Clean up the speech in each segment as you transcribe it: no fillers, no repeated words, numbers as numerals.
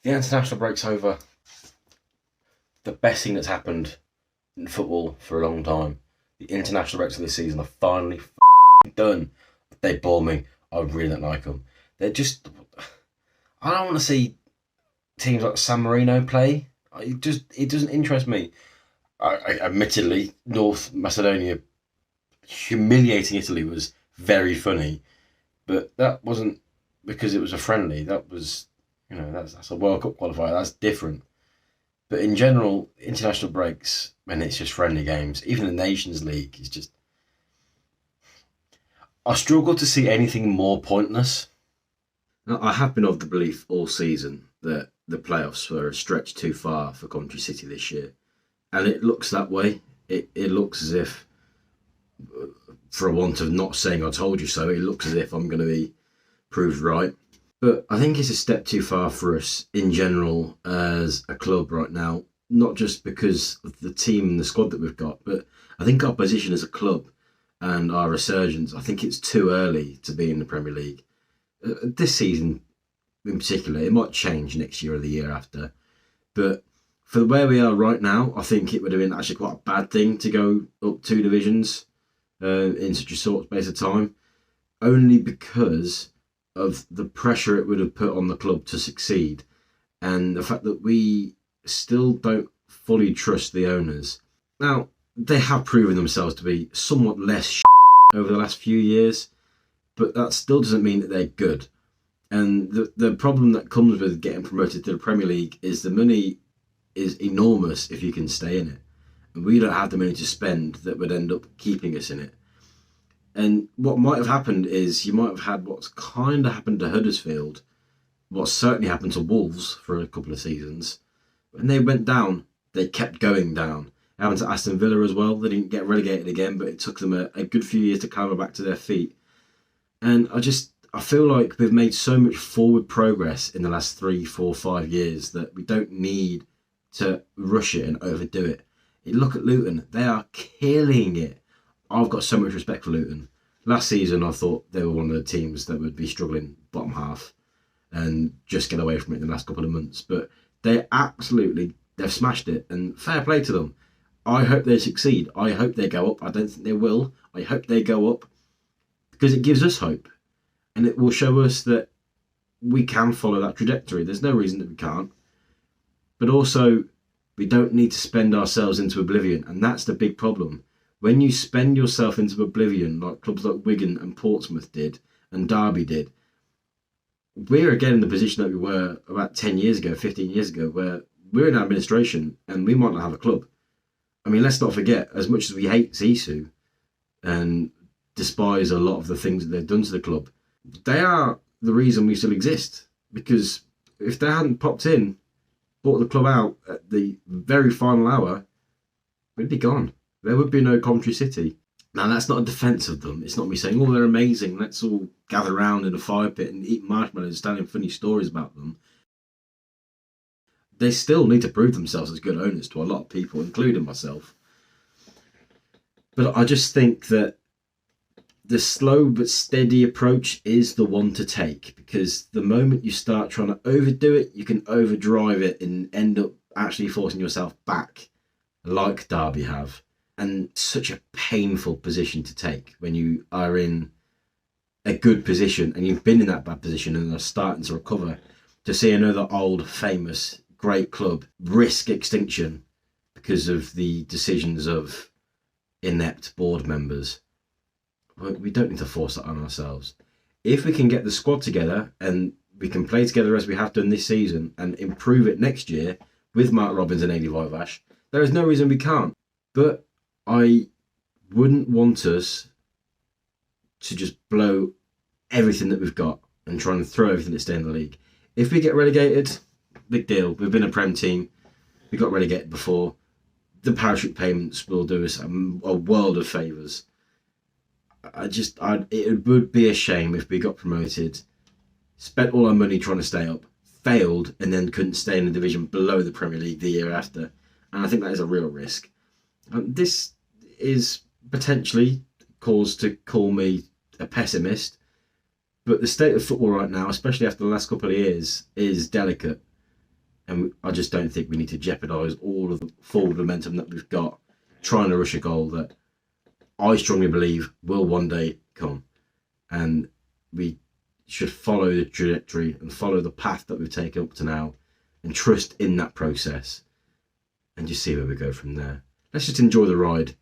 The international break's over. The best thing that's happened in football for a long time. The international breaks of this season are finally done. They bore me. I really don't like them. They're just. I don't want to see teams like San Marino play. It doesn't interest me. Admittedly, North Macedonia humiliating Italy was very funny, but that wasn't because it was a friendly. That was, that's a World Cup qualifier. That's different. But in general, international breaks, when it's just friendly games, even the Nations League is just. I struggle to see anything more pointless. Now, I have been of the belief all season that the playoffs were a stretch too far for Coventry City this year. And it looks that way. It looks as if, for a want of not saying I told you so, it looks as if I'm going to be proved right. But I think it's a step too far for us in general as a club right now, not just because of the team and the squad that we've got, but I think our position as a club and our resurgence, I think it's too early to be in the Premier League. This season in particular, it might change next year or the year after, but for where we are right now, I think it would have been actually quite a bad thing to go up two divisions in such a short space of time, only because of the pressure it would have put on the club to succeed and the fact that we still don't fully trust the owners. Now, they have proven themselves to be somewhat less over the last few years, but that still doesn't mean that they're good. And the problem that comes with getting promoted to the Premier League is the money is enormous if you can stay in it. And we don't have the money to spend that would end up keeping us in it. And what might have happened is you might have had what's kind of happened to Huddersfield, what certainly happened to Wolves for a couple of seasons. When they went down, they kept going down. It happened to Aston Villa as well. They didn't get relegated again, but it took them a good few years to climb back to their feet. And I feel like we've made so much forward progress in the last 3, 4, 5 years that we don't need to rush it and overdo it. You look at Luton, they are killing it. I've got so much respect for Luton. Last season, I thought they were one of the teams that would be struggling bottom half and just get away from it in the last couple of months. But they've smashed it, and fair play to them. I hope they succeed. I hope they go up. I don't think they will. I hope they go up because it gives us hope. And it will show us that we can follow that trajectory. There's no reason that we can't. But also, we don't need to spend ourselves into oblivion. And that's the big problem. When you spend yourself into oblivion, like clubs like Wigan and Portsmouth did, and Derby did, we're again in the position that we were about 10 years ago, 15 years ago, where we're in administration and we might not have a club. I mean, let's not forget, as much as we hate Zizou and despise a lot of the things that they've done to the club, they are the reason we still exist. Because if they hadn't popped in, bought the club out at the very final hour, we'd be gone. There would be no Coventry City. Now, that's not a defence of them. It's not me saying, oh, they're amazing. Let's all gather around in a fire pit and eat marshmallows and telling funny stories about them. They still need to prove themselves as good owners to a lot of people, including myself. But I just think that the slow but steady approach is the one to take, because the moment you start trying to overdo it, you can overdrive it and end up actually forcing yourself back, like Derby have. And such a painful position to take when you are in a good position and you've been in that bad position and are starting to recover, to see another old, famous, great club risk extinction because of the decisions of inept board members. We don't need to force that on ourselves. If we can get the squad together and we can play together as we have done this season and improve it next year with Mark Robbins and Adi Voivash, there is no reason we can't. But I wouldn't want us to just blow everything that we've got and try and throw everything to stay in the league. If we get relegated, big deal. We've been a Prem team. We got relegated before. The parachute payments will do us a world of favours. It would be a shame if we got promoted, spent all our money trying to stay up, failed, and then couldn't stay in the division below the Premier League the year after. And I think that is a real risk. This is potentially cause to call me a pessimist, but the state of football right now, especially after the last couple of years, is delicate. And I just don't think we need to jeopardise all of the forward momentum that we've got trying to rush a goal that I strongly believe will one day come. And we should follow the trajectory and follow the path that we've taken up to now and trust in that process and just see where we go from there. Let's just enjoy the ride.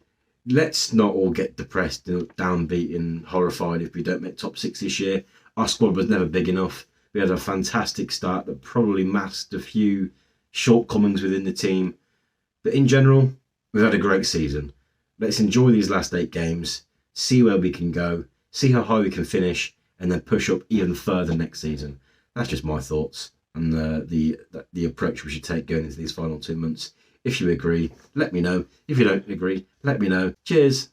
Let's not all get depressed, downbeat and horrified if we don't make top 6 this year. Our squad was never big enough. We had a fantastic start that probably masked a few shortcomings within the team. But in general, we've had a great season. Let's enjoy these last 8 games, see where we can go, see how high we can finish, and then push up even further next season. That's just my thoughts and the approach we should take going into these final 2 months. If you agree, let me know. If you don't agree, let me know. Cheers.